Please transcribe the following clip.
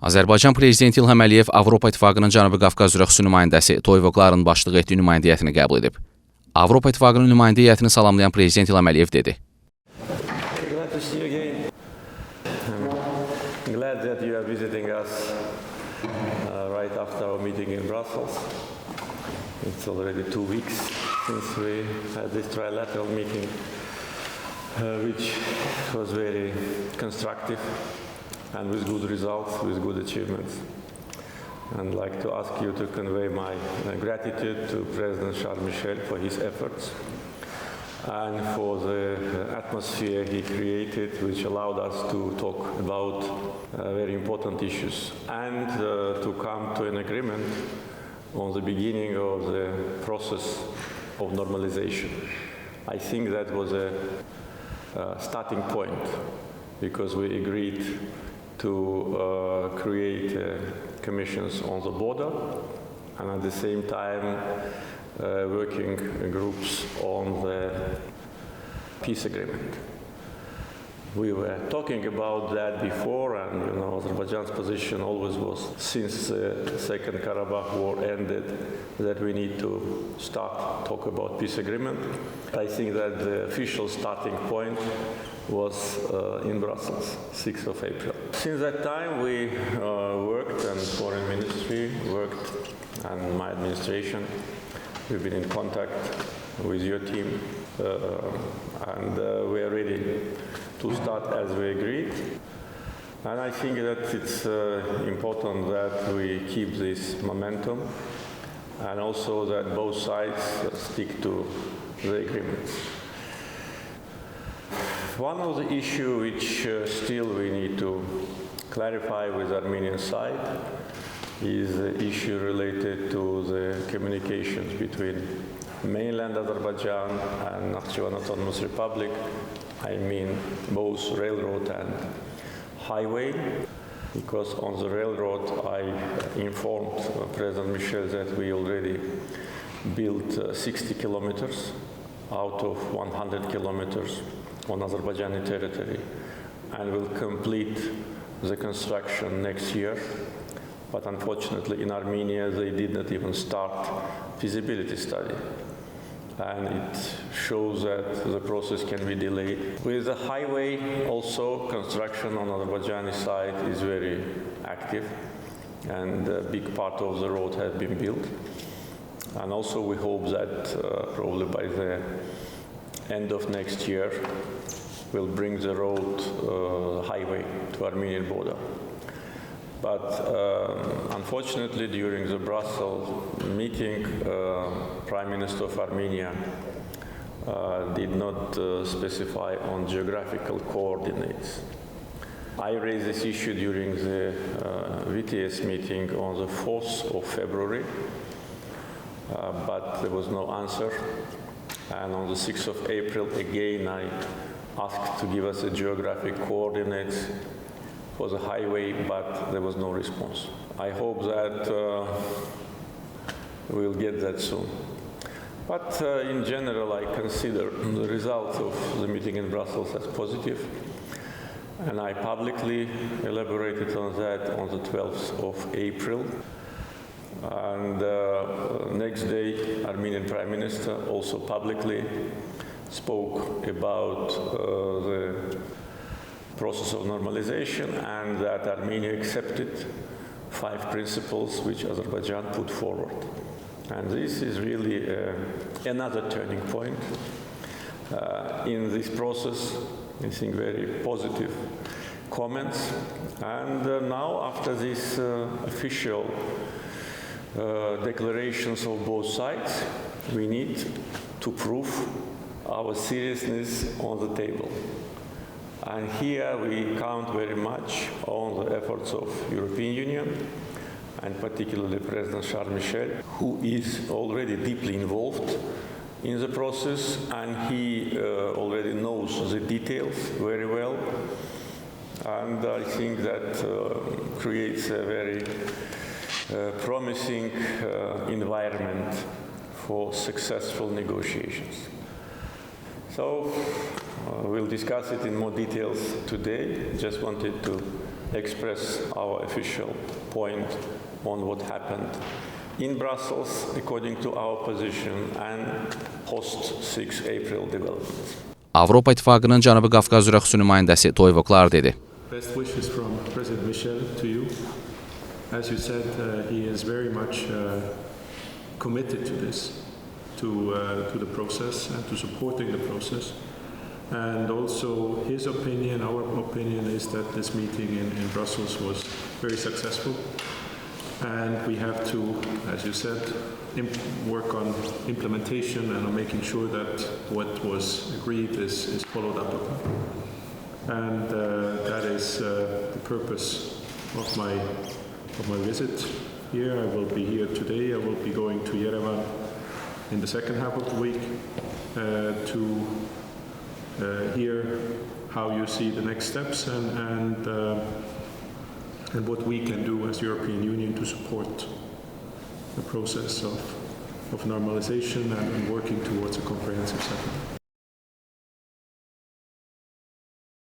Azərbaycan Prezidenti İlham Əliyev Avropa İttifaqının Cənubi Qafqaz üzrə xüsusi nümayəndəsi Toivo Klaarın başçılıq etdiyi nümayəndə heyətini qəbul edib. Avropa İttifaqının nümayəndə heyətini salamlayan Prezident İlham Əliyev dedi. Glad that you are visiting us right after our meeting in Brussels. It's already 2 weeks since we had this trilateral meeting, which was very constructive and with good results, with good achievements. I'd like to ask you to convey my gratitude to President Charles Michel for his efforts and for the atmosphere he created, which allowed us to talk about very important issues and to come to an agreement on the beginning of the process of normalization. I think that was a starting point because we agreed to create commissions on the border and at the same time working groups on the peace agreement. We were talking about that before, and Azerbaijan's position always was, since the Second Karabakh War ended, that we need to talk about peace agreement. I think that the official starting point was in Brussels, 6th of April. Since that time, we worked, and Foreign Ministry worked, and my administration. We've been in contact with your team, and we are ready to start as we agreed. And I think that it's important that we keep this momentum and also that both sides stick to the agreements. One of the issues which still we need to clarify with the Armenian side is the issue related to the communications between mainland Azerbaijan and Nakhchivan Autonomous Republic. I mean both railroad and highway, because on the railroad I informed President Michel that we already built 60 kilometers out of 100 kilometers on Azerbaijani territory and will complete the construction next year. But unfortunately in Armenia they did not even start feasibility study. And it shows that the process can be delayed. With the highway also, construction on the Azerbaijani side is very active and a big part of the road has been built. And also we hope that probably by the end of next year we'll bring the road highway to Armenian border. But unfortunately, during the Brussels meeting, Prime Minister of Armenia did not specify on geographical coordinates. I raised this issue during the VTS meeting on the 4th of February, but there was no answer. And on the 6th of April, again, I asked to give us the geographic coordinates for the highway, but there was no response. I hope that we'll get that soon. But in general, I consider the results of the meeting in Brussels as positive, and I publicly elaborated on that on the 12th of April. And next day, Armenian Prime Minister also publicly spoke about the process of normalization and that Armenia accepted 5 principles which Azerbaijan put forward. And this is really another turning point in this process. I think very positive comments. And now after these official declarations of both sides, we need to prove our seriousness on the table. And here we count very much on the efforts of European Union, and particularly President Charles Michel, who is already deeply involved in the process, and he already knows the details very well. And I think that creates a very promising environment for successful negotiations. So we'll discuss it in more details today. Just wanted to express our official point on what happened in Brussels according to our position and post-6 April developments. Avropa İttifaqının Cənubi Qafqaz üzrə xüsusi nümayəndəsi Toivo Klaarın dedi. Best wishes from President Michel to you. As you said, he is very much committed to this, to the process and to supporting the process. And also his opinion, our opinion is that this meeting in Brussels was very successful. And we have to, as you said, work on implementation and on making sure that what was agreed is followed up upon. And that is the purpose of my visit here. I will be here today. I will be going to Yerevan in the second half of the week to hear how you see the next steps and what we can do as European Union to support the process of normalization and working towards a comprehensive settlement.